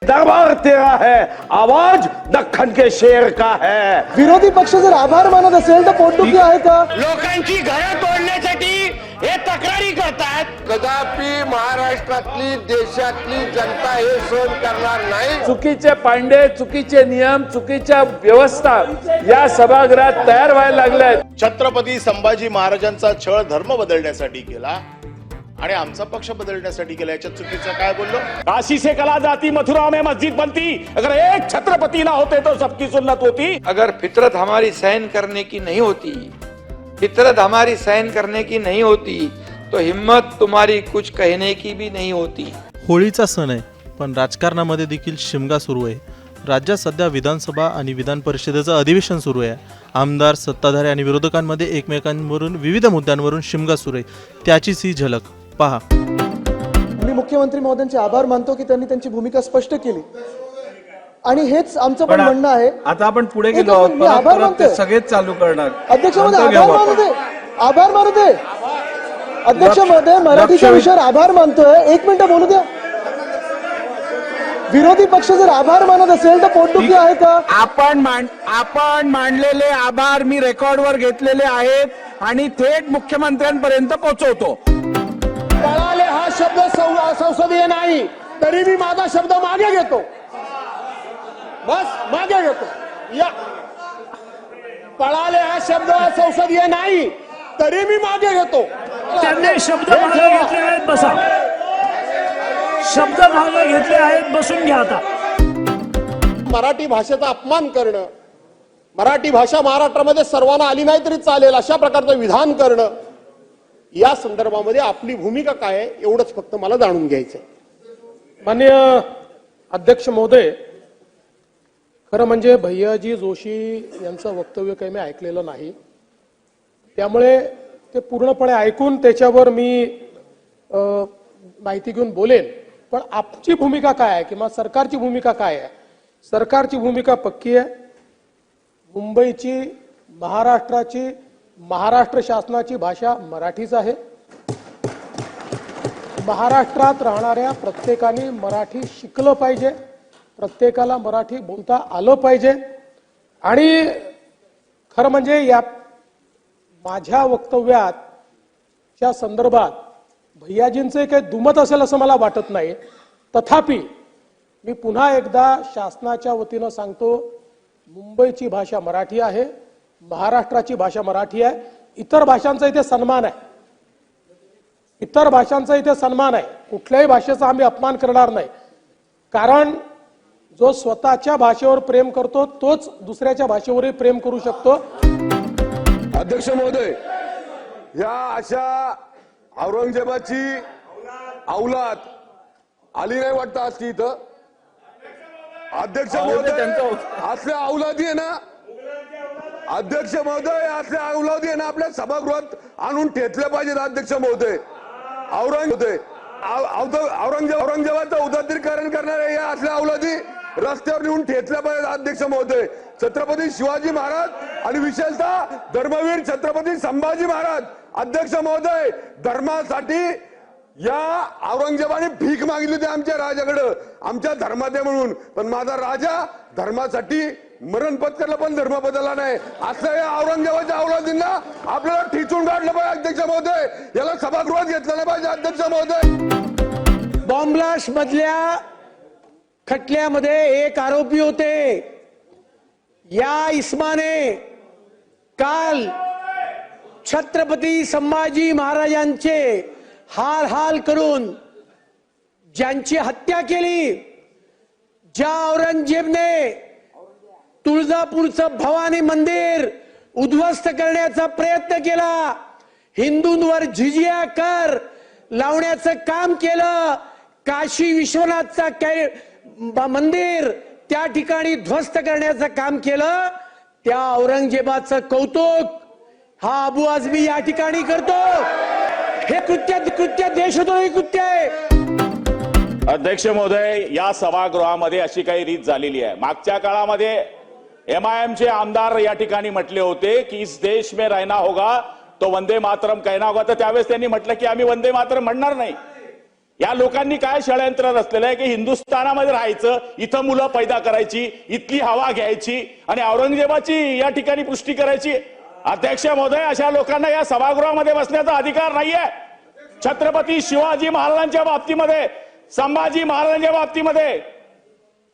दरबार तेरा है, आवाज दख्खन के शेर का है। विरोधी पक्ष जर आभार मानत असेल तर पोटदुखी आहे का? लोकांची घरं तोडण्यासाठी हे तक्रारी करतात। कदापि महाराष्ट्रातली देशातली जनता हे सहन करणार नाही। चुकीचे पांडे, चुकीचे नियम, चुकीच्या व्यवस्था या सभागृहात तयार व्हायला लागल्यात। छत्रपती संभाजी महाराजांचा छळ धर्म बदलण्यासाठी केला आणि आमचा पक्ष बदलण्यासाठी केला, याच्यात चुकीचं काय बोललो? काशी से कला जाती, मथुरा में मस्जिद बनती, अगर एक छत्रपति ना होते तो सबकी सुन्नत होती। अगर फितरत हमारी सहन करने की नहीं होती, फितरत हमारी सहन करने की नहीं होती तो हिम्मत तुम्हारी कुछ कहने की भी नहीं होती। होळीचा सण आहे, पण राजकारणामध्ये देखील शिमगा सुरू आहे। राज्यात सध्या विधानसभा आणि विधान परिषदेचं अधिवेशन सुरू आहे। आमदार, सत्ताधारी आणि विरोधकांमध्ये एकमेकांवरून विविध मुद्द्यांवरून शिमगा सुरू आहे। त्याचीच ही झलक पहा। मी मुख्यमंत्री महोदयांचे आभार मानतो की त्यांनी त्यांची भूमिका स्पष्ट केली आणि हेच आमचं पण म्हणणं आहे। आता आपण पुढे एक गेलो आहोत, मी आभार परत मानतोय। ते सगळेच चालू करणार। अध्यक्ष महोदय आभार मानू दे। अध्यक्ष महोदय मराठीच्या विषयावर आभार मानतोय, एक मिनिट बोलू द्या। विरोधी पक्ष जर आभार मानत असेल तर पोटदुखी आहे का? आपण मांडलेले आभार मी रेकॉर्डवर घेतलेले आहेत आणि थेट मुख्यमंत्र्यांपर्यंत पोहोचवतो। पळाले हा शब्द संसदीय नाही, तरी मी माझा शब्द मागे घेतो। बस मागे घेतो। या पळाले हा शब्द संसदीय नाही, तरी मी मागे घेतो। त्यांनी शब्द मागे घेतले आहेत, बसा। शब्द मागे घेतले आहेत, बसून घ्या आता। मराठी भाषेचा अपमान करणं, मराठी भाषा महाराष्ट्रामध्ये सर्वांना आली नाही तरी चालेल अशा प्रकारचं विधान करणं, या संदर्भामध्ये आपली भूमिका काय आहे एवढंच फक्त मला जाणून घ्यायचंय। माननीय अध्यक्ष महोदय, खरं म्हणजे भैयाजी जोशी यांचं वक्तव्य काही मी ऐकलेलं नाही, त्यामुळे ते पूर्णपणे ऐकून त्याच्यावर मी माहिती घेऊन बोलेन। पण आपची भूमिका काय आहे किंवा सरकारची भूमिका काय आहे? सरकारची भूमिका पक्की आहे। मुंबईची, महाराष्ट्राची, महाराष्ट्र शासनाची भाषा मराठीच आहे। महाराष्ट्रात राहणाऱ्या प्रत्येकाने मराठी शिकलं पाहिजे, प्रत्येकाला मराठी बोलता आलं पाहिजे। आणि खरं म्हणजे या माझ्या वक्तव्याच्या संदर्भात भैयाजींचे काही दुमत असेल असं मला वाटत नाही। तथापि मी पुन्हा एकदा शासनाच्या वतीनं सांगतो, मुंबईची भाषा मराठी आहे, महाराष्ट्राची भाषा मराठी आहे। इतर भाषांचा इथे सन्मान आहे, इतर भाषांचा इथे सन्मान आहे। कुठल्याही भाषेचा आम्ही अपमान करणार नाही, कारण जो स्वतःच्या भाषेवर प्रेम करतो तोच दुसऱ्याच्या भाषेवरही प्रेम करू शकतो। अध्यक्ष महोदय, या अशा औरंगजेबाची औलाद आली नाही वाटतं आज इथं। अध्यक्ष महोदय, असल्या औलादी आहे ना, अध्यक्ष महोदय असल्या औलादी आहे ना आपल्या सभागृहात आणून ठेचल्या पाहिजेत। अध्यक्ष महोदय, औरंगजेबाचं उदात्तीकरण करणाऱ्या या असल्या औलादी रस्त्यावर नेऊन ठेचल्या पाहिजेत। अध्यक्ष महोदय, छत्रपती शिवाजी महाराज आणि विशेषतः धर्मवीर छत्रपती संभाजी महाराज, अध्यक्ष महोदय, धर्मासाठी या औरंगजेबाने भीक मागितली होती आमच्या राजाकडं, आमच्या धर्मात आहे म्हणून, पण माझा राजा धर्मासाठी मरण पत्करला पण धर्म बदलला नाही। असं या औरंगजेबाच्या औलादींना आपल्याला ठिचून काढलं पाहिजे। अध्यक्ष महोदय, याला सभागृहात घेतलं नाही पाहिजे। अध्यक्ष महोदय, बॉम्ब्लास्ट मधल्या खटल्यामध्ये एक आरोपी होते। या इस्माने काल छत्रपती संभाजी महाराजांचे हाल करून ज्यांची हत्या केली, ज्या औरंगजेबने तुळजापूरचं भवानी मंदिर उद्ध्वस्त करण्याचा प्रयत्न केला, हिंदूंवर झिजिया कर लावण्याचं काम केलं, काशी विश्वनाथचा मंदिर त्या ठिकाणी ध्वस्त करण्याचं काम केलं, त्या औरंगजेबाचं कौतुक हा अबू आझमी या ठिकाणी करतो। हे कृत्य देशद्रोही कृत्य आहे। अध्यक्ष महोदय, या सभागृहामध्ये अशी काही रीत झालेली आहे। मागच्या काळामध्ये एमआयएमचे आमदार या ठिकाणी म्हटले होते की इस देश में रहना होगा तो वंदे मातरम कहना होगा, तर त्यावेळेस त्यांनी म्हटलं की आम्ही वंदे मातरम म्हणणार नाही। या लोकांनी काय षडयंत्र रचलेलं आहे की हिंदुस्थानामध्ये राहायचं, इथं मुलं पैदा करायची, इथली हवा घ्यायची आणि औरंगजेबाची या ठिकाणी पुष्टी करायची. अध्यक्ष महोदय, अशा लोकांना या सभागृहामध्ये बसण्याचा अधिकार नाहीये. छत्रपती शिवाजी महाराजांच्या बाबतीमध्ये, संभाजी महाराजांच्या बाबतीमध्ये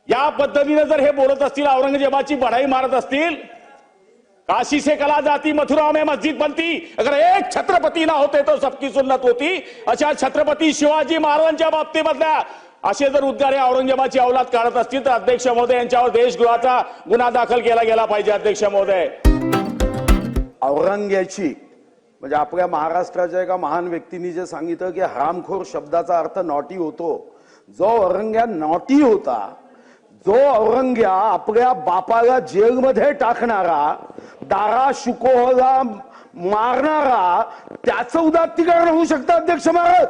या पद्धतीने जर हे बोलत असतील, औरंगजेबाची बढाई मारत असतील, काशी से कला जाती मथुरा में मस्जिद बनती, अगर एक छत्रपती ना होते तो सबकी सुन्नत होती. अशा छत्रपती शिवाजी महाराजांच्या बाबतीमधल्या असे जर उद्गार हे औरंगजेबाची औलाद काढत असतील तर अध्यक्ष महोदय यांच्यावर देशद्रोहाचा गुन्हा दाखल केला गेला पाहिजे. अध्यक्ष महोदय, औरंग्याची म्हणजे आपल्या महाराष्ट्राच्या एका महान व्यक्तींनी जे सांगितलं की हरामखोर शब्दाचा अर्थ नॉटी होतो. जो औरंग्या नॉटी होता, जो औरंग्या आपल्या बापाला जेलमध्ये टाकणारा, दारा शुकोहला मारणारा, त्याचं उदात्तीकरण होऊ शकतं अध्यक्ष महाराज.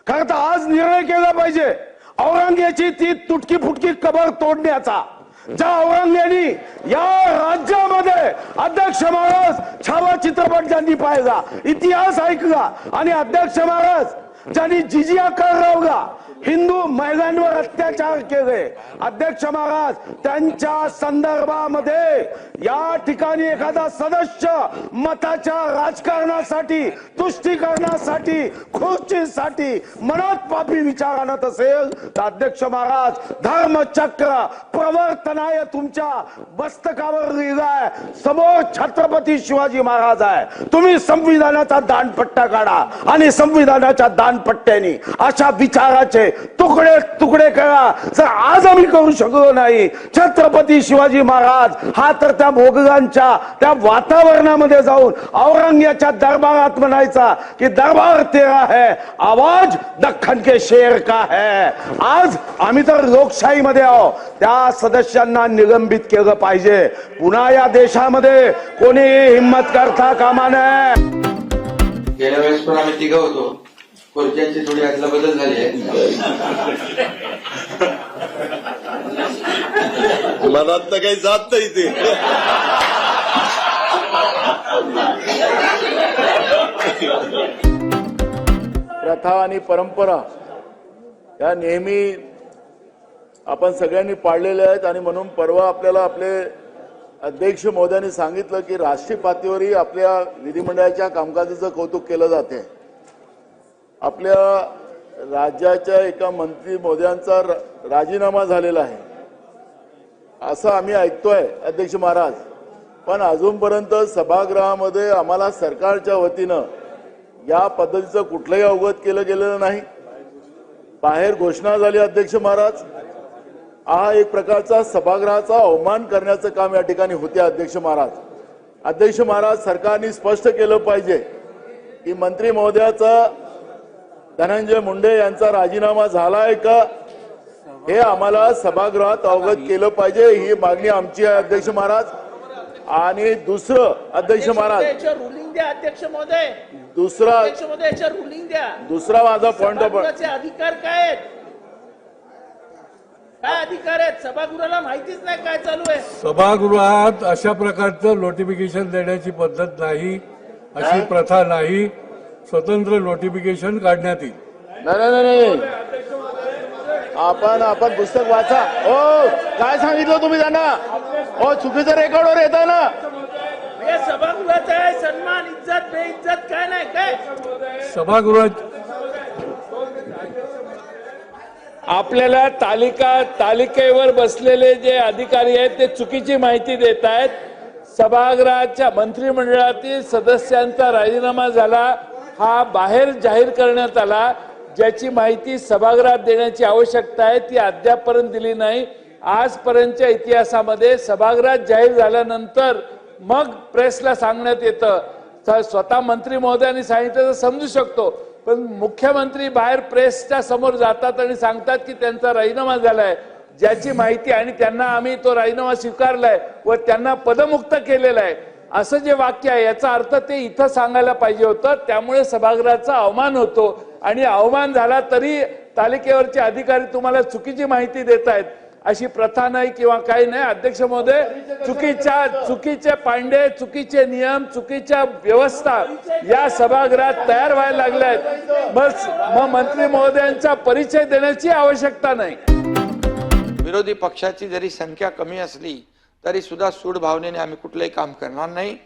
कारण तर आज निर्णय केला पाहिजे औरंग्याची ती तुटकी फुटकी कबर तोडण्याचा. ज्या औरंग्यानी या राज्यामध्ये अध्यक्ष महाराज छावा चित्रपट ज्यांनी पाहिला, इतिहास ऐकला आणि अध्यक्ष महाराज ज्यांनी जिजिया कर लावला, हिंदू महिलांवर अत्याचार केले, अध्यक्ष महाराज त्यांच्या संदर्भामध्ये या ठिकाणी एखादा सदस्य मताच्या राजकारणासाठी, तुष्टीकरणासाठी, खुर्चीसाठी मनात पापी विचार आणत असेल तर अध्यक्ष महाराज धर्मचक्र प्रवर्तनाय तुमच्या मस्तकावर लिहिलाय. समोर छत्रपती शिवाजी महाराज आहे. तुम्ही संविधानाचा दानपट्टा काढा आणि संविधानाच्या दानपट्ट्याने अशा विचाराचे तुकडे तुकडे करा. जर आज आम्ही करू शकलो नाही, छत्रपती शिवाजी महाराज हा तर त्या मोगलांच्या त्या वातावरणामध्ये जाऊन औरंग्याच्या दरबारात म्हणायचा की दरबार तेरा है, आवाज दख्खन के शेर का है. आज आम्ही तर लोकशाहीमध्ये आहोत, त्या सदस्यांना निलंबित केलं पाहिजे. पुन्हा या देशामध्ये कोणी हिम्मत करता कामा नये. गेल्या वेळेस पण आम्ही तिघं होतो, खुर्च्यांची थोडी अदला बदल झाली आहे. मनात तर काही जात नाही ते. प्रथा आणि परंपरा या नेहमी आपण सगळ्यांनी पाळलेल्या आहेत आणि म्हणून परवा आपल्याला आपले अध्यक्ष महोदयांनी सांगितलं की राष्ट्रीय पातळीवरही आपल्या विधिमंडळाच्या कामकाजाचं कौतुक केलं जाते. आपल्या राज्याच्या एका मंत्री महोदयांचा राजीनामा झालेला आहे असं आम्ही ऐकतोय अध्यक्ष महाराज. पण अजूनपर्यंत सभागृहामध्ये आम्हाला सरकारच्या वतीनं या पद्धतीचं कुठलंही अवगत केलं गेलेलं नाही. बाहेर घोषणा झाली अध्यक्ष महाराज. हा एक प्रकारचा सभागृहाचा अवमान करण्याचं काम या ठिकाणी होते अध्यक्ष महाराज. अध्यक्ष महाराज, सरकारने स्पष्ट केलं पाहिजे की मंत्री महोदयाचा धनंजय मुंडे यांचा राजीनामा झालाय का, हे आम्हाला सभागृहात अवगत केलं पाहिजे. ही मागणी आमची आहे अध्यक्ष महाराज. आणि दुसरं अध्यक्ष महाराज, रुलिंग द्या अध्यक्ष महोदय. दुसरा रुलिंग द्या. दुसरा माझा पॉइंट ऑफ अधिकार काय आहेत, काय अधिकार आहेत? सभागृहाला माहितीच नाही काय चालू आहे. सभागृहात अशा प्रकारचं नोटिफिकेशन देण्याची पद्धत नाही, अशी प्रथा नाही. स्वतंत्र नोटिफिकेशन काढण्यात येईल. नाही, आपण पुस्तक वाचा. हो, काय सांगितलं तुम्ही त्यांना? हो, चुकीचं रेकॉर्डवर येत आहे ना. सभागृहाचा आहे सन्मान, इज्जत बेइज्जत काय नाही काय. सभागृहात आपल्याला तालिकेवर बसलेले जे अधिकारी आहेत ते चुकीची माहिती देत आहेत. सभागृहाच्या मंत्रिमंडळातील सदस्यांचा राजीनामा झाला, हा बाहेर जाहीर करण्यात आला. ज्याची माहिती सभागृहात देण्याची आवश्यकता आहे ती अद्यापपर्यंत दिली नाही. आजपर्यंतच्या इतिहासामध्ये सभागृहात जाहीर झाल्यानंतर मग प्रेसला सांगण्यात येतं. स्वतः मंत्री महोदयांनी सांगितलं तर समजू शकतो, पण मुख्यमंत्री बाहेर प्रेसच्या समोर जातात आणि सांगतात की त्यांचा राजीनामा झालाय, ज्याची माहिती, आणि त्यांना आम्ही तो राजीनामा स्वीकारलाय व त्यांना पदमुक्त केलेला आहे, असं जे वाक्य आहे याचा अर्थ ते इथं सांगायला पाहिजे होतं. त्यामुळे सभागृहाचा अवमान होतो आणि अवमान झाला तरी तालिकेवरचे अधिकारी तुम्हाला चुकीची माहिती देत आहेत. अशी प्रथा नाही किंवा काही नाही. अध्यक्ष महोदय, चुकीचे पांडे, चुकीचे नियम, चुकीच्या व्यवस्था या सभागृहात तयार व्हायला लागल्यात. मग मंत्री महोदयांचा परिचय देण्याची आवश्यकता नाही. विरोधी पक्षाची जरी संख्या कमी असली तरी सुद्धा सूड भावनेने आम्ही कुठलंही काम करणार नाही.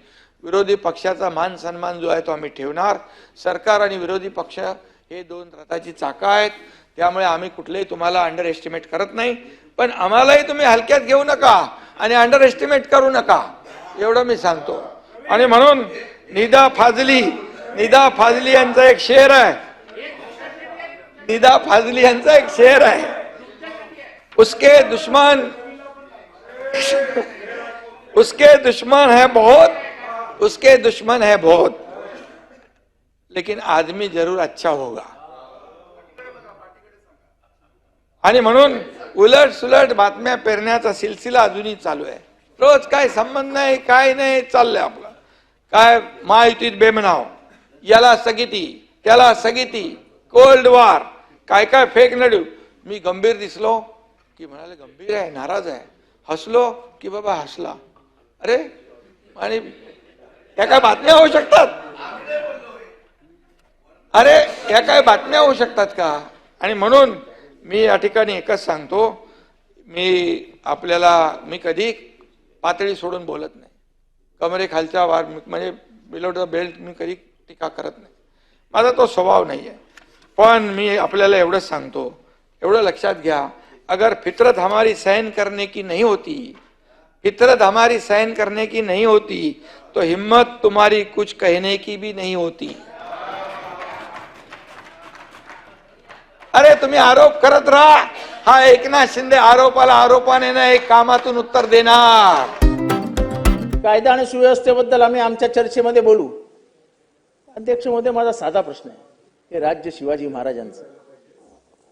विरोधी पक्षाचा मान सन्मान जो आहे तो आम्ही ठेवणार. सरकार आणि विरोधी पक्ष हे दोन रथाची चाकं आहेत, त्यामुळे आम्ही कुठलेही तुम्हाला अंडर एस्टिमेट करत नाही. पण आम्हालाही तुम्ही हलक्यात घेऊ नका आणि अंडर एस्टिमेट करू नका, एवढं मी सांगतो. आणि म्हणून निदा फाजली यांचा एक शेर आहे, निदा फाजली यांचा एक शेर आहे, उसके दुश्मन है बहुत, लेकिन आदमी जरूर अच्छा होगा. आणि म्हणून उलट सुलट बातम्या पेरण्याचा सिलसिला अजूनही चालू आहे. रोज काय संबंध नाही, काय नाही, चाललंय आपलं. काय महायुतीत बेमनाव, याला स्थगिती, त्याला स्थगिती, कोल्ड वॉर, काय काय फेक नडू. मी गंभीर दिसलो की म्हणाले गंभीर आहे, नाराज आहे. हसलो की बाबा हसला. अरे, आणि या काय बातम्या होऊ शकतात? अरे, या काय बातम्या होऊ शकतात का? आणि म्हणून मी या ठिकाणी एकच सांगतो, मी कधी पातळी सोडून बोलत नाही. कमरेखालच्या वार म्हणजे बिलो द बेल्ट मी कधी टीका करत नाही. माझा तो स्वभाव नाही आहे. पण मी आपल्याला एवढंच सांगतो, एवढं लक्षात घ्या, अगर फितरत हमारी सहन करने की नहीं होती, तो हिम्मत तुम्हारी कुछ कहने की भी नहीं होती. अरे, तुम्ही आरोप करत राहा. हा एकनाथ शिंदे आरोपाने नाही, कामातून उत्तर देणार. कायदा आणि सुव्यवस्थेबद्दल आम्ही आमच्या चर्चेमध्ये बोलू. अध्यक्ष महोदय, माझा साधा प्रश्न आहे. हे राज्य शिवाजी महाराजांचं,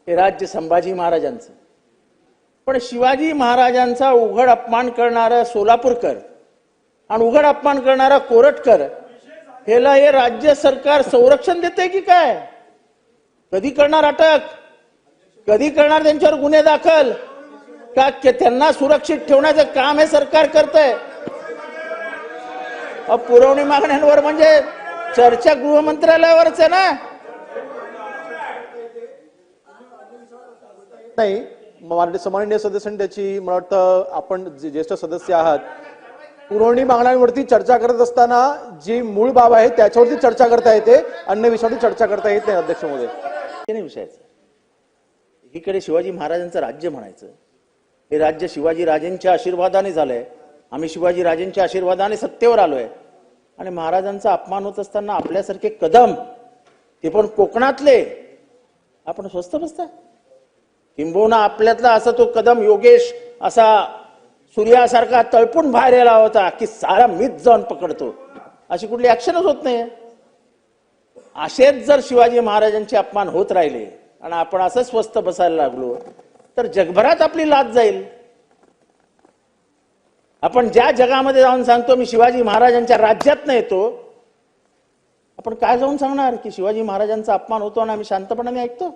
हे राज्य संभाजी महाराजांचं, पण शिवाजी महाराजांचा उघड अपमान करणारा सोलापूरकर आणि उघड अपमान करणारा कोरटकर ह्याला हे राज्य सरकार संरक्षण देते की काय? कधी करणार अटक? कधी करणार त्यांच्यावर गुन्हे दाखल? का त्यांना सुरक्षित ठेवण्याचं काम हे सरकार करतंय? पुरवणी मागण्यांवर म्हणजे चर्चा गृह मंत्रालयावरच आहे ना? नाही, माननीय सदस्यांनी त्याची मला वाटतं आपण जे ज्येष्ठ सदस्य आहात, पुरवणी मागण्यांवरती चर्चा करत असताना जी मूळ बाब आहे त्याच्यावरती चर्चा करता येते, अन्य विषयावरती चर्चा करता येत नाही. अध्यक्ष महोदय, ते नाही विषयाचं. एकीकडे शिवाजी महाराजांचं राज्य म्हणायचं, हे राज्य शिवाजी राजेंच्या आशीर्वादाने झालंय. आम्ही शिवाजी राजेंच्या आशीर्वादाने सत्तेवर आलोय. आणि महाराजांचा अपमान होत असताना आपल्यासारखे कदम, ते पण कोकणातले, आपण स्वस्त बसता? किंबहुना आपल्यातला असा तो कदम योगेश असा सूर्यासारखा तळपून बाहेर यायला होता की सारा मीच जाऊन पकडतो, अशी कुठली ऍक्शनच होत नाही. असेच जर शिवाजी महाराजांचे अपमान होत राहिले आणि आपण असं स्वस्त बसायला लागलो तर जगभरात आपली लाज जाईल. आपण ज्या जगामध्ये जाऊन सांगतो मी शिवाजी महाराजांच्या राज्यात नाही येतो, आपण काय जाऊन सांगणार की शिवाजी महाराजांचा अपमान होतो आणि आम्ही शांतपणाने ऐकतो?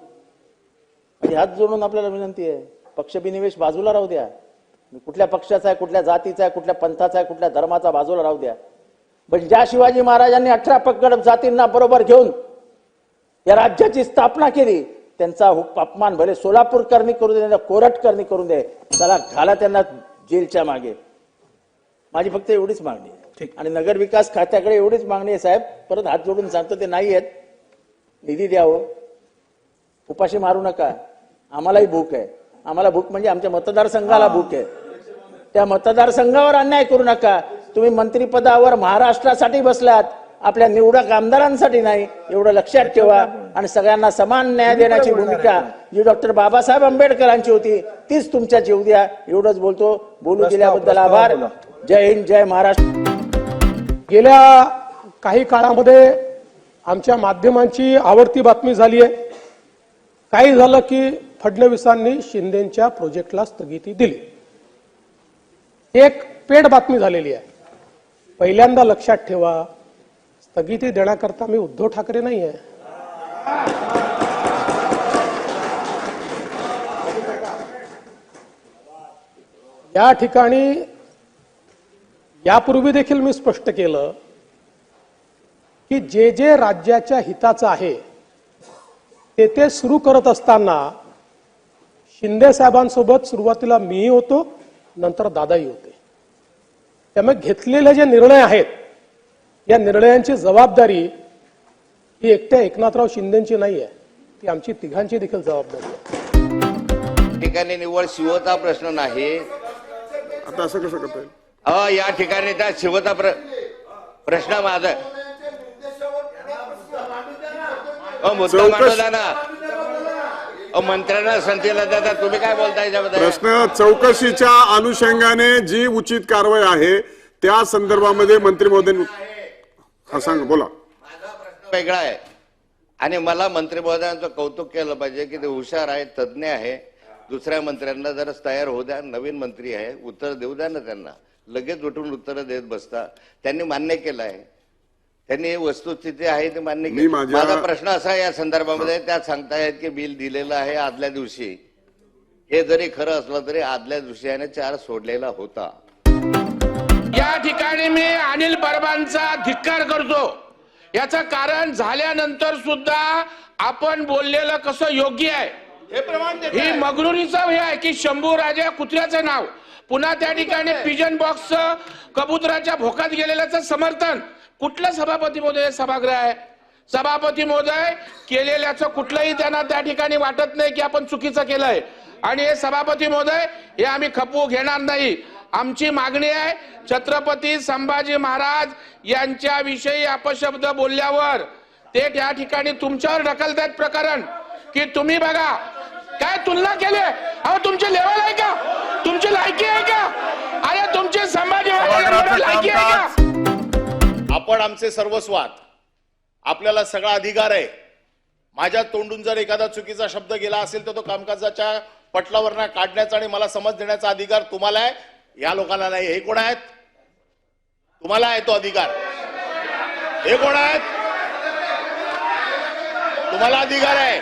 म्हणजे हात जोडून आपल्याला विनंती आहे, पक्षबिनिवेश बाजूला राहू द्या. कुठल्या पक्षाचा आहे, कुठल्या जातीचा आहे, कुठल्या पंथाचा आहे, कुठल्या धर्माचा बाजूला राहू द्या. पण ज्या शिवाजी महाराजांनी 18 पगड जातींना बरोबर घेऊन या राज्याची स्थापना केली, त्यांचा अपमान भले सोलापूरकरांनी करू दे, कोरटकरांनी करून दे, त्याला घाला त्यांना जेलच्या मागे. माझी फक्त एवढीच मागणी आहे. आणि नगर विकास खात्याकडे एवढीच मागणी आहे साहेब, परत हात जोडून सांगतो, ते नाही आहेत, निधी द्यावं. उपाशी मारू नका. आम्हालाही भूक आहे. आम्हाला भूक म्हणजे आमच्या मतदारसंघाला भूक आहे. त्या मतदारसंघावर अन्याय करू नका. तुम्ही मंत्रिपदावर महाराष्ट्रासाठी बसलात, आपल्या निवडक आमदारांसाठी नाही, एवढं लक्षात ठेवा. आणि सगळ्यांना समान न्याय देण्याची भूमिका जी डॉक्टर बाबासाहेब आंबेडकरांची होती तीच तुमच्यात येऊ द्या. एवढंच बोलतो. बोलू दिल्याबद्दल आभार. जय हिंद, जय महाराष्ट्र. गेल्या काही काळामध्ये आमच्या माध्यमांची आवडती बातमी झाली आहे. काही झालं की फडणवीसांनी शिंदेच्या प्रोजेक्टला स्थगिती दिली. एक पेड बातमी झालेली आहे. पहिल्यांदा लक्षात ठेवा, स्थगिती देण्याकरता मी उद्धव ठाकरे नाही आहे. या ठिकाणी यापूर्वी देखील मी स्पष्ट केलं की जे जे राज्याच्या हिताचं आहे ते सुरू करत असताना शिंदे साहेबांसोबत सुरुवातीला मीही होतो, नंतर दादाही होते. त्यामुळे घेतलेले जे निर्णय आहेत या निर्णयांची जबाबदारी ही एकट्या एकनाथराव शिंदेची नाही आहे, ती आमची तिघांची देखील जबाबदारी आहे. ठिकाणी निव्वळ शिवता प्रश्न नाही. आता असं कसं करता येईल? या ठिकाणी त्या शिवता प्रश्न माझा मुद्दा मांडला ना. मंत्र्यांना संधीला देता तुम्ही काय बोलताय याच्याबद्दल? प्रश्न चौकशीच्या अनुषंगाने जी उचित कारवाई आहे त्या संदर्भामध्ये मंत्री महोदय सांग बोला. वेगळा आहे आणि मला मंत्री महोदयांचं कौतुक केलं पाहिजे की ते हुशार आहे, तज्ज्ञ आहे. दुसऱ्या मंत्र्यांना जरा तयार होऊ द्या, नवीन मंत्री आहे, उत्तर देऊ द्या ना त्यांना. लगेच उठून उत्तर देत बसता. त्यांनी मान्य केलं आहे, त्यांनी वस्तुस्थिती आहे ते मान्य केली. माझा प्रश्न असा या संदर्भामध्ये त्यात सांगतायत की बिल दिलेलं आहे आदल्या दिवशी. हे जरी खरं असलं तरी आदल्या दिवशी याने 4 सोडलेला होता. या ठिकाणी मी अनिल परबांचा धिक्कार करतो. याचं कारण झाल्यानंतर सुद्धा आपण बोललेलं कसं योग्य आहे हे प्रमाण देतं. ही मगरुरीचं हे आहे की शंभू राजा कुत्र्याचं नाव, पुन्हा त्या ठिकाणी पिजन बॉक्स कबुतराच्या भोकात गेलेल्याचं समर्थन. कुठलं सभापती महोदय सभागृह आहे? सभापती महोदय केलेल्याचं कुठलंही त्यांना त्या ठिकाणी वाटत नाही की आपण चुकीचं केलंय. आणि हे सभापती महोदय हे आम्ही खपवू घेणार नाही. आमची मागणी आहे छत्रपती संभाजी महाराज यांच्याविषयी अपशब्द बोलल्यावर ते त्या ठिकाणी तुमच्यावर ढकलतात प्रकरण की तुम्ही बघा काय तुलना केली. अहो तुमची लेवल आहे का? तुमची लायकी आहे का? अरे तुमची संभाजी महाराज लायकी आहे का? आपण आमचे सर्वस्व आहात, आपल्याला सगळा अधिकार आहे. माझ्या तोंडून जर एखादा चुकीचा शब्द गेला असेल तर तो कामकाजाच्या पटलावर काढण्याचा आणि मला समज देण्याचा अधिकार तुम्हाला आहे, या लोकांना नाही. हे कोण आहेत? तुम्हाला आहे तो अधिकार. हे कोण आहेत? तुम्हाला अधिकार आहे,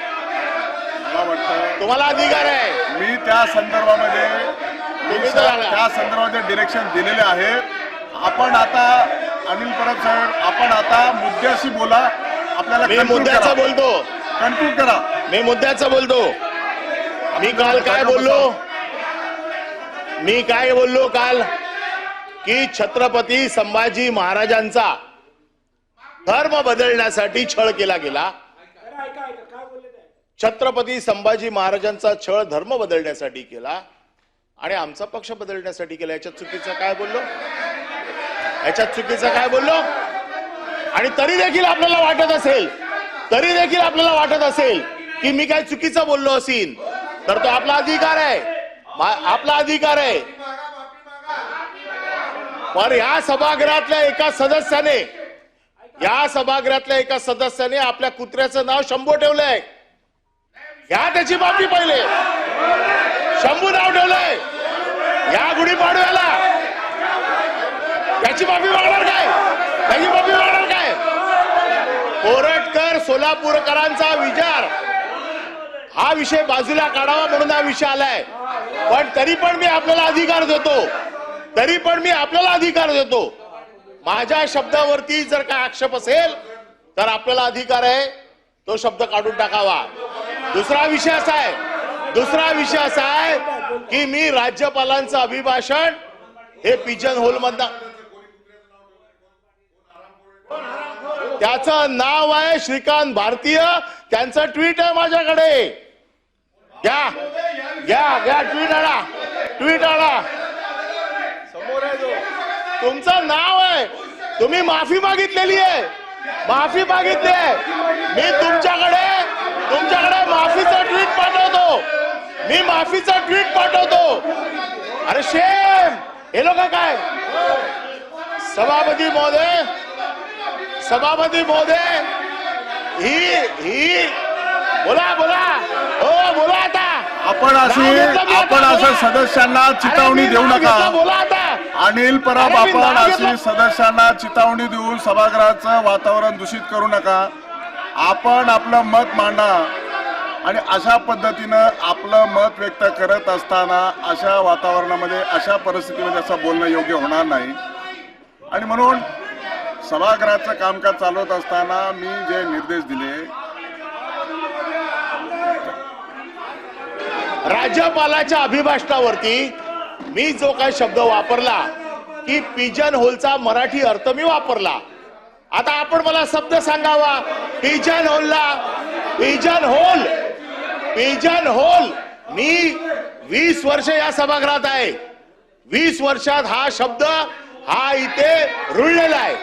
तुम्हाला अधिकार आहे. मी त्या संदर्भामध्ये डिरेक्शन दिलेले आहे. आपण आता अनिल परब साहेब, आपण आता मुद्द्याशी बोला. आपल्याला मी मुद्द्याचा बोलतो, कन्क्लूड करा. मी मुद्द्याचा बोलतो. मी काल काय बोललो? मी काय बोललो काल? की छत्रपती संभाजी महाराजांचा धर्म बदलण्यासाठी छळ केला गेला. छत्रपती संभाजी महाराजांचा छळ धर्म बदलण्यासाठी केला आणि आमचा पक्ष बदलण्यासाठी केला. याच्यात चुकीचं काय बोललो? याच्यात चुकीचं काय बोललो? आणि तरी देखील आपल्याला वाटत असेल की मी काय चुकीचं बोललो असेल तर तो आपला अधिकार आहे, आपला अधिकार आहे. पण या सभागृहातल्या एका सदस्याने आपल्या कुत्र्याचं नाव शंभू ठेवलंय. घ्या त्याची माफी. पहिले शंभू नाव ठेवलंय, या गुढीपाडव्याला त्याची माफी मागणार काय? कोरटकर सोलापूरकरांचा विचार हा विषय बाजूला काढावा म्हणून हा विषय आलाय. पण तरी पण मी आपल्याला अधिकार देतो. माझ्या शब्दावरती जर काय आक्षेप असेल तर आपल्याला अधिकार आहे तो शब्द काढून टाकावा. दुसरा विषय असा आहे की मी राज्यपालांचं अभिभाषण हे पिजन होल मधनं, त्याचं नाव आहे श्रीकांत भारतीय, त्यांचं ट्विट आहे माझ्याकडे. घ्या ट्विट आणा. समोर आहे तो, तुमचं नाव आहे. तुम्ही माफी मागितलेली आहे, माफी मागितली आहे. मी तुमच्याकडे माफीचं ट्विट पाठवतो. अरे शेम, हे लोक काय? सभापती महोदय ही बोला आता. आपण असं सदस्यांना चितावणी देऊ नका. अनिल परब, आपण अशी सदस्यांना चितावणी देऊन सभागृहाचं वातावरण दूषित करू नका. आपण आपलं मत मांडा. आणि अशा पद्धतीनं आपलं मत व्यक्त करत असताना अशा वातावरणामध्ये अशा परिस्थितीमध्ये असं बोलणं योग्य होणार नाही. आणि म्हणून सभागृहाचं कामकाज चालवत असताना मी जे निर्देश दिले, राज्यपालाच्या अभिभाषणावरती मी जो काही शब्द वापरला की पिजन होलचा मराठी अर्थ मी वापरला. आता आपण मला शब्द सांगावा. पिजन होल मी 20 वर्ष या सभागृहात आहे. 20 वर्षात हा शब्द हा इथे रुळलेला आहे.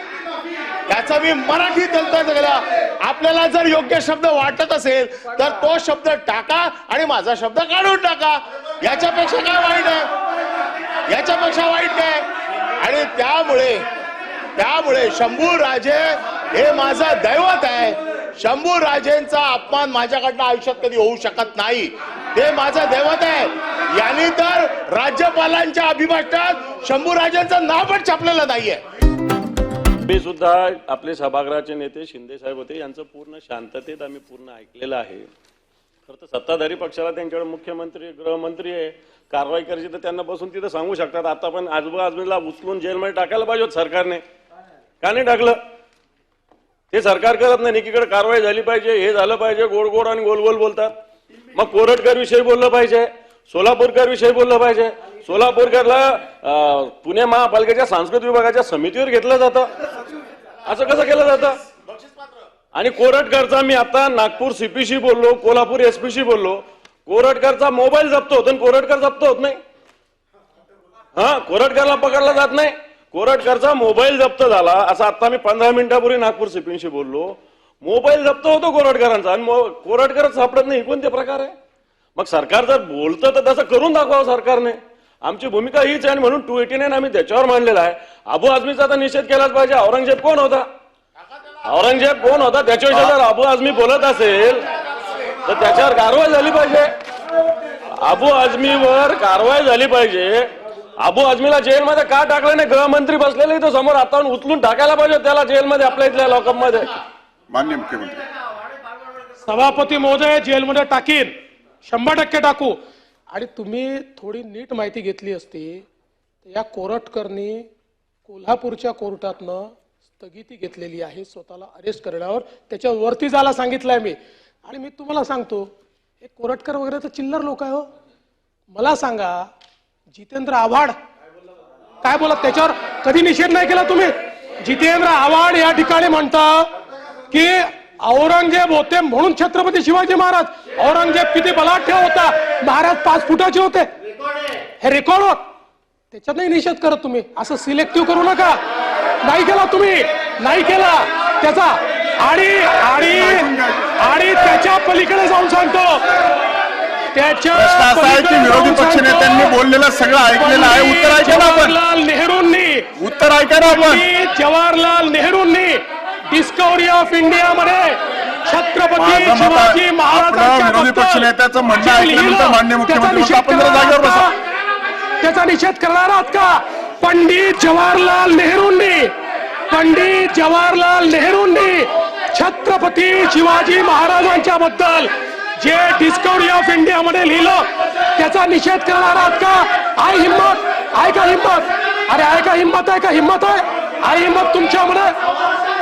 त्याचा मी मराठीत अर्थ केला. आपल्याला जर योग्य शब्द वाटत असेल तर तो शब्द टाका आणि माझा शब्द काढून टाका. याच्यापेक्षा काय वाईट आहे? याच्यापेक्षा वाईट काय? आणि त्यामुळे शंभूराजे हे माझं दैवत आहे. शंभूराजेंचा अपमान माझ्याकडनं आयुष्यात कधी होऊ शकत नाही. ते माझं दैवत आहे. यांनी तर राज्यपालांच्या अभिभाषणात शंभूराजेंचं नाव पण छापलेलं नाहीये. मी सुद्धा आपले सभागृहाचे नेते शिंदे साहेब होते, यांचं पूर्ण शांततेत आम्ही पूर्ण ऐकलेलं आहे. खरं तर सत्ताधारी पक्षाला त्यांच्याकडे मुख्यमंत्री गृहमंत्री आहे, कारवाई करायची तर त्यांना बसून तिथं सांगू शकतात. आता पण आजूबाजूला उचलून जेलमध्ये टाकायला पाहिजे होतं सरकारने, का नाही टाकलं? ते सरकार करत नाही. एकीकडे कारवाई झाली पाहिजे, हे झालं पाहिजे, गोड गोड आणि गोल गोल बोलतात. मग कोरटकर विषयी बोललं पाहिजे, सोलापूरकर विषयी बोललं पाहिजे. सोलापूरकरला पुणे महापालिकेच्या सांस्कृतिक विभागाच्या समितीवर घेतलं जातं. असं कसं केलं जातं? आणि कोरटकरचा मी आता नागपूर सीपीशी बोललो, कोल्हापूर एसपीशी बोललो. कोरटकरचा मोबाईल जप्त होतो आणि कोरटकर जप्त होत नाही. कोरटकरला पकडला जात नाही. कोरटकरचा मोबाईल जप्त झाला असं आता मी 15 मिनिटापूर्वी नागपूर सीपीशी बोललो. मोबाईल जप्त होतो कोरटकरांचा आणि कोरटकरच सापडत नाही. कोणते प्रकार आहे? मग सरकार जर बोलतं तर तसं करून दाखवावं सरकारने. आमची भूमिका हीच आहे आणि म्हणून 289 आम्ही त्याच्यावर मांडलेला आहे. अबू आझमीचा तर निषेध केलाच पाहिजे. औरंगजेब कोण होता? त्याच्याविषयी जर अबू आझमी बोलत असेल तर त्याच्यावर कारवाई झाली पाहिजे. अबू आझमीवर कारवाई झाली पाहिजे. अबू आझमीला जेलमध्ये का टाकलं नाही? गृहमंत्री बसलेले तो समोर, आता उचलून टाकायला पाहिजे त्याला जेलमध्ये, आपल्या इथल्या लॉकअप मध्ये. माननीय मुख्यमंत्री, सभापती महोदय जेलमध्ये टाकीन, 100% टाकू. आणि तुम्ही थोडी नीट माहिती घेतली असती तर या कोरटकरनी कोल्हापूरच्या कोर्टातनं स्थगिती घेतलेली आहे स्वतःला अरेस्ट करण्यावर. त्याच्यावरती जायला सांगितलंय मी. आणि मी तुम्हाला सांगतो, हे कोरटकर वगैरे तर चिल्लर लोक आहे हो. मला सांगा, जितेंद्र आव्हाड काय बोलत? त्याच्यावर कधी निषेध नाही केला तुम्ही? जितेंद्र आव्हाड या ठिकाणी म्हणता की औरंगजेब होते म्हणून छत्रपती शिवाजी महाराज. औरंगजेब किती बलाढ्य होता, महाराज 5 फुटाचे होते. हे रेकॉर्ड होत. त्याच्यातही निषेध करत तुम्ही. असं सिलेक्टिव्ह करू नका. नाही केला तुम्ही, नाही केला त्याचा. आणि त्याच्या पलीकडे जाऊन सांगतो, विरोधी पक्षनेत्यांनी बोललेलं सगळं ऐकलेलं आहे. उत्तर ऐका ना आपण. उत्तर ऐका ना आपण. जवाहरलाल नेहरूंनी डिस्कवरी ऑफ इंडिया मध्ये छत्रपती शिवाजी महाराजांच्या विरोधी पक्षनेत्याचं म्हणणं ऐकल्यानंतर माननीय मुख्यमंत्री आपण जरा जागेवर बसा. त्याचा निषेध करणार आहात का? पंडित जवाहरलाल नेहरूंनी छत्रपती शिवाजी महाराजांच्या बद्दल जे डिस्कवरी ऑफ इंडिया मध्ये लिहिलं त्याचा निषेध करणार आहात का? आहे हिम्मत? आहे का हिम्मत? अरे आहे का हिम्मत? आहे का हिम्मत? आहे हिम्मत तुमच्यामध्ये?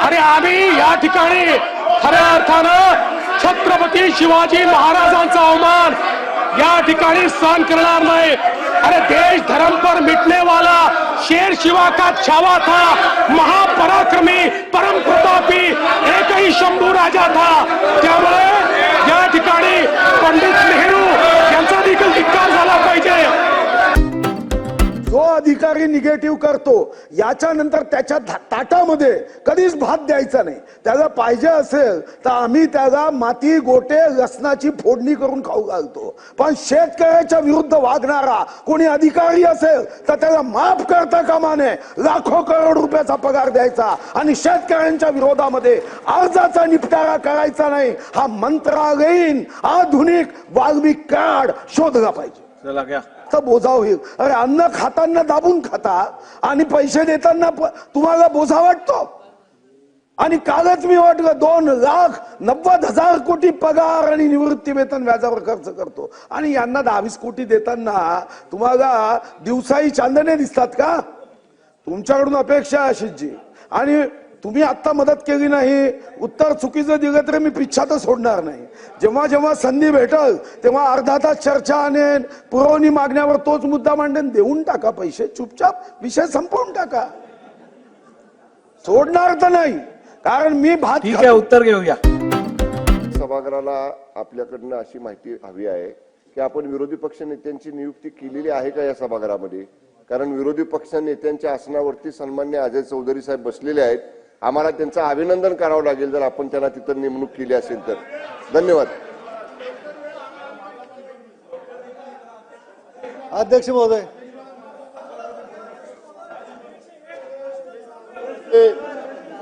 अरे आम्ही या ठिकाणी खऱ्या अर्थानं छत्रपती शिवाजी महाराजांचा अवमान या ठिकाणी सहन करणार नाही. अरे देश धर्म पर मिटने वाला शेर शिवा का छावा था, महापराक्रमी परम प्रतापी एक ही शंभू राजा था. त्यामुळे या ठिकाणी पंडित नेहरू यांचा देखील धिक्कार झाला पाहिजे. जो अधिकारी निगेटिव्ह करतो याच्यानंतर त्याच्या ताटामध्ये कधीच भात द्यायचा नाही. त्याला पाहिजे असेल तर आम्ही त्याला माती गोटे लसणाची फोडणी करून खाऊ घालतो. पण शेतकऱ्याच्या विरुद्ध वागणारा कोणी अधिकारी असेल तर त्याला माफ करता कामा नये. लाखो करोड रुपयाचा पगार द्यायचा आणि शेतकऱ्यांच्या विरोधामध्ये अर्जाचा निपटारा करायचा नाही. हा मंत्रालयीन आधुनिक वाल्मिक कार्ड शोधला पाहिजे. चला घ्या. बोजा होईल. अरे अन्न खाताना दाबून खाता आणि पैसे देताना तुम्हाला बोजा वाटतो? आणि कालच मी वाटलं 2,90,000 कोटी पगार आणि निवृत्ती वेतन व्याजावर खर्च करतो आणि यांना 20 कोटी देताना तुम्हाला दिवसाही चांदणे दिसतात का? तुमच्याकडून अपेक्षा अशीच आणि तुम्ही आता मदत केली नाही, उत्तर चुकीचं दिलं तरी मी पिच्छा सोडणार नाही. जेव्हा जेव्हा संधी भेटल तेव्हा अर्धा तास चर्चा आणेन, पुरवणी मागण्यावर तोच मुद्दा मांडेन. देऊन टाका पैसे, चुपचाप विषय संपवून टाका. सोडणार तर नाही, कारण मी भात ठीक आहे, उत्तर घेऊया. सभागृहाला आपल्याकडनं अशी माहिती हवी आहे की आपण विरोधी पक्ष नेत्यांची नियुक्ती केलेली आहे का या सभागृहामध्ये? कारण विरोधी पक्ष नेत्यांच्या आसनावरती सन्मान्य अजय चौधरी साहेब बसलेले आहेत. आम्हाला त्यांचं अभिनंदन करावं लागेल जर आपण त्यांना तिथं नेमणूक केली असेल तर. धन्यवाद. अध्यक्ष महोदय,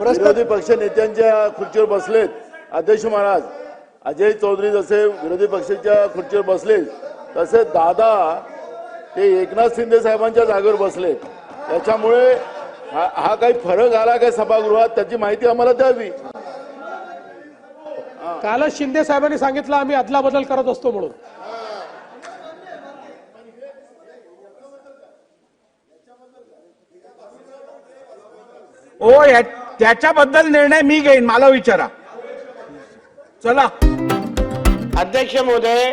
विरोधी पक्ष नेत्यांच्या खुर्चीवर बसलेत. अध्यक्ष महाराज, अजय चौधरी जसे विरोधी पक्षाच्या खुर्चीवर बसले तसे दादा ते एकनाथ शिंदे साहेबांच्या जागेवर बसले. त्याच्यामुळे हा काही फरक आला काय सभागृहात, त्याची माहिती आम्हाला द्यावी. कालच शिंदे साहेबांनी सांगितलं आम्ही अदला बदल करत असतो म्हणून. त्याच्याबद्दल निर्णय मी घेईन, मला विचारा. चला. अध्यक्ष महोदय,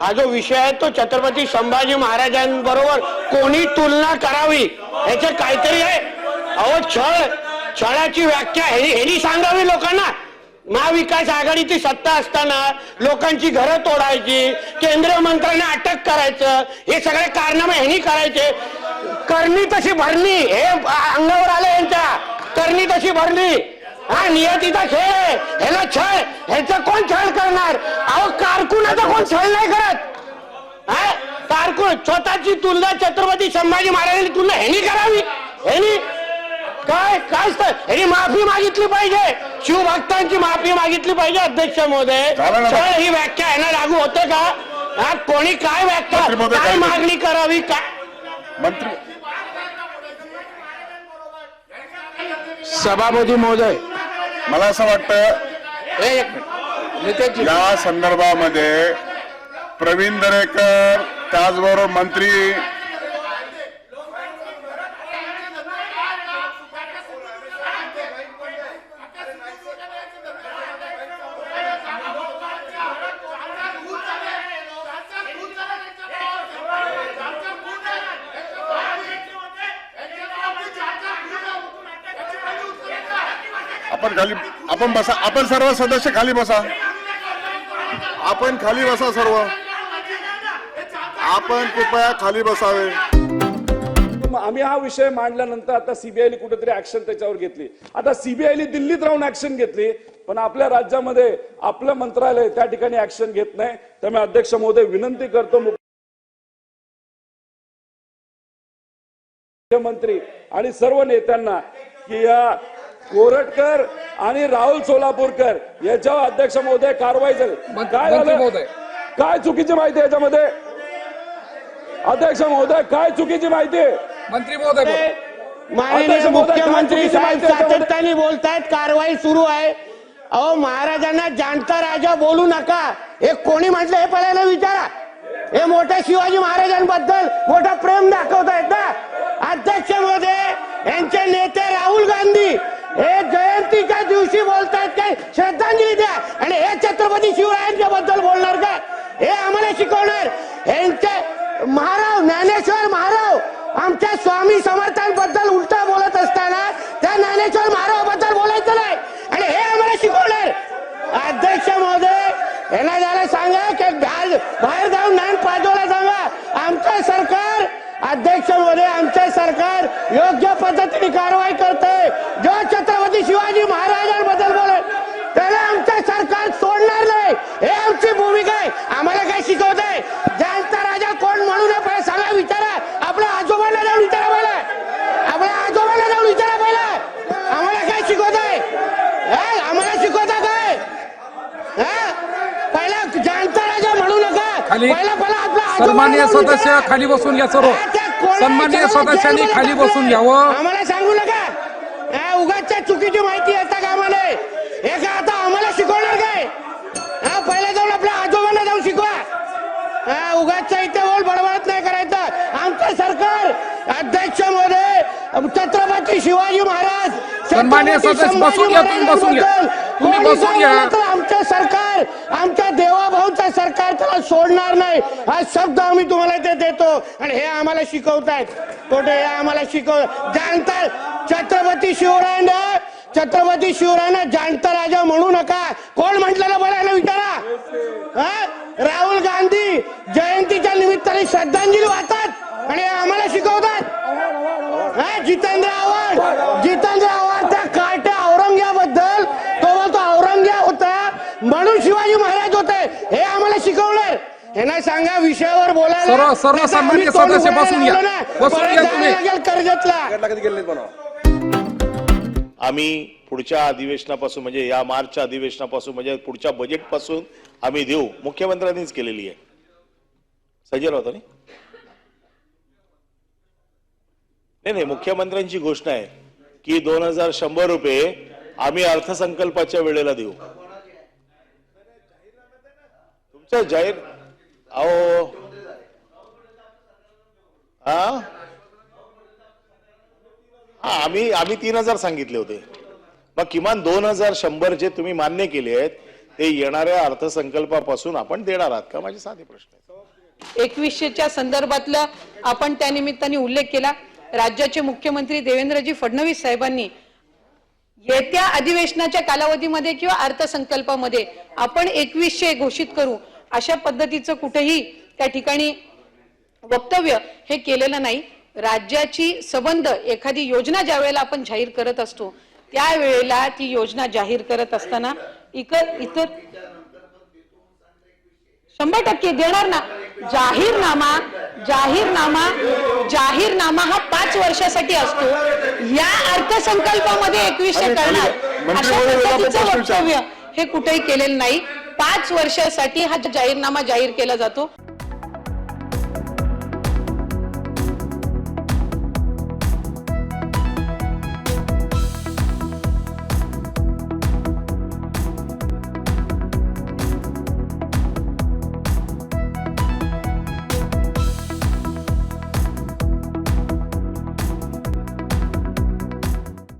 हा जो विषय आहे तो छत्रपती संभाजी महाराजांबरोबर कोणी तुलना करावी याचे काहीतरी आहे. अहो, छळाची व्याख्या ह्यांनी सांगावी लोकांना. महाविकास आघाडीची सत्ता असताना लोकांची घरं तोडायची, केंद्रीय मंत्र्यांना अटक करायचं, हे सगळे कारनामे ह्यांनी करायचे. करणी तशी भरली, हे अंगावर आलं यांच्या. करणी तशी भरली. हा नियतीचा खेळ आहे. ह्याला छळ, ह्याचा कोण छळ करणार? अहो, कारकुनाचा कोण छळ नाही करत. हा कारकुन स्वतःची तुलना छत्रपती संभाजी महाराजांची तुलना ह्यांनी करावी. ह्यांनी काय ह्यांनी माफी मागितली पाहिजे, शिवभक्तांची माफी मागितली पाहिजे. अध्यक्ष महोदय, छळ ही व्याख्या ह्यांना लागू होते का? हा कोणी काय व्याख्या, काय मागणी करावी? काय मंत्री सभापती महोदय, मला असं वाटतं या संदर्भामध्ये प्रवीण दरेकर त्याचबरोबर मंत्री आपण बसा. आपण सर्व सदस्य खाली बसा. आपण खाली बसा सर्व. आपण कृपया खाली बसावे. आम्ही हा विषय मांडल्यानंतर आता सीबीआयने कुठेतरी ऍक्शन त्याच्यावर घेतली. आता सीबीआयने दिल्लीत राहून ऍक्शन घेतली, पण आपल्या राज्यामध्ये आपलं मंत्रालय त्या ठिकाणी ऍक्शन घेत नाही. त्यामुळे अध्यक्ष महोदय विनंती करतो मुख्यमंत्री आणि सर्व नेत्यांना की या कोरटकर आणि राहुल सोलापूरकर याच्यावर अध्यक्ष महोदय कारवाई झाली. काय झालं? काय चुकीची माहिती याच्यामध्ये? अध्यक्ष महोदय, काय चुकीची माहिती आहे? मंत्री महोदय, माननीय मुख्यमंत्री साहेब सातत्याने बोलतायत, कारवाई सुरू आहे. अहो, महाराजांना जाणता राजा बोलू नका हे कोणी म्हटलं हे पहिल्यांदा विचारा. हे मोठ्या शिवाजी महाराजांबद्दल मोठं प्रेम दाखवतायत ना. अध्यक्ष महोदय, यांचे नेते राहुल गांधी हे जयंतीच्या दिवशी बोलतायत काय श्रद्धांजली द्या, आणि हे छत्रपती शिवरायांच्या बद्दल बोलणार का? हे आम्हाला शिकवणार? यांचे महाराव ज्ञानेश्वर महाराव आमच्या स्वामी समर्थांबद्दल उलटा बोलत असताना त्या ज्ञानेश्वर महारावाबद्दल बोलायचं नाही, आणि हे आम्हाला शिकवणार? अध्यक्ष महोदय, यांना जरा सांगा की बाहेर जाऊन ज्ञान पाजवला सांगा. आमचं सरकार, अध्यक्ष महोदय, आमचे सरकार योग्य पद्धतीने कारवाई करते. जो छत्रपती शिवाजी महाराजांबद्दल बोलेल त्याला आमचं सरकार सोडणार नाही, हे आमची भूमिका आहे. आम्हाला काय शिकवत आहे? जाणता राजा कोण म्हणू नये पहिला सांगा, विचारा. आपल्या आजोबांना जाऊन विचारा पहिला. आपल्या आजोबांना जाऊन विचारा पहिला. आम्हाला काय शिकवत आहे? आम्हाला शिकवता काय? पहिला जाणता राजा म्हणू नका. पहिला आपला सन्माननीय सदस्य खाली बसून घ्या. सर्व सन्माननीय सदस्यांनी खाली बसून घ्यावं. आम्हाला सांगू नका. उगाच चुकीची माहिती येता छत्रपती शिवाजी महाराज, सन्माननीय छत्रपती सदस्य, संभाजी बसून घ्या, तुम्ही बसून घ्या. महाराजांबद्दल तुम्ही कोणी बसून घ्या. सांगितलं तर आमचं सरकार, आमच्या देवाभाऊचं सरकार त्याला सोडणार नाही हा शब्द आम्ही तुम्हाला ते देतो. आणि हे आम्हाला शिकवतायत तोटे, हे आम्हाला जाणतात छत्रपती शिवरायांना जाणता राजा म्हणू नका. कोण म्हटलेलं बोलायला विचारा. राहुल गांधी जयंतीच्या निमित्ताने श्रद्धांजली वाहतात आणि आम्हाला शिकवतात. जितेंद्र आव्हाड त्या काट्या औरंग्याबद्दल तो औरंग्या होता म्हणून शिवाजी महाराज होते हे आम्हाला शिकवलं. यांना सांगा विषयावर बोलायला. सर्व सन्माननीय सदस्य बसून घ्या. बसून घ्या तुम्ही. कर्जतला आम्ही पुढच्या अधिवेशनापासून म्हणजे या मार्चच्या अधिवेशनापासून म्हणजे पुढच्या बजेटपासून आम्ही देऊ, मुख्यमंत्र्यांनीच केलेली आहे. सजल होता नाही, मुख्यमंत्र्यांची घोषणा आहे की 2100 रुपये आम्ही अर्थसंकल्पाच्या वेळेला देऊ. तुमचं जाहीर अहो आम्ही 3000 सांगितले होते. मग किमान 2100 जे तुम्ही मान्य केले आहेत ते येणाऱ्या अर्थसंकल्पापासून आपण देणार आहात का, माझे साधे प्रश्न आहेत. 2100च्या संदर्भातला आपण त्या निमित्ताने उल्लेख केला. राज्याचे मुख्यमंत्री देवेंद्रजी फडणवीस साहेबांनी येत्या अधिवेशनाच्या कालावधीमध्ये किंवा अर्थसंकल्पामध्ये आपण 2100 घोषित करू अशा पद्धतीचं कुठेही त्या ठिकाणी वक्तव्य हे केलेलं नाही. राज्याची संबंध एखादी योजना ज्या वेळेला आपण जाहीर करत असतो त्यावेळेला ती योजना जाहीर करत असताना इतर 100% देणार ना. जाहीरनामा हा 5 वर्षासाठी असतो. या अर्थसंकल्पामध्ये 2100 करणार अशा पद्धतीचं वक्तव्य हे कुठेही केलेलं नाही. 5 वर्षासाठी हा जाहीरनामा जाहीर केला जातो.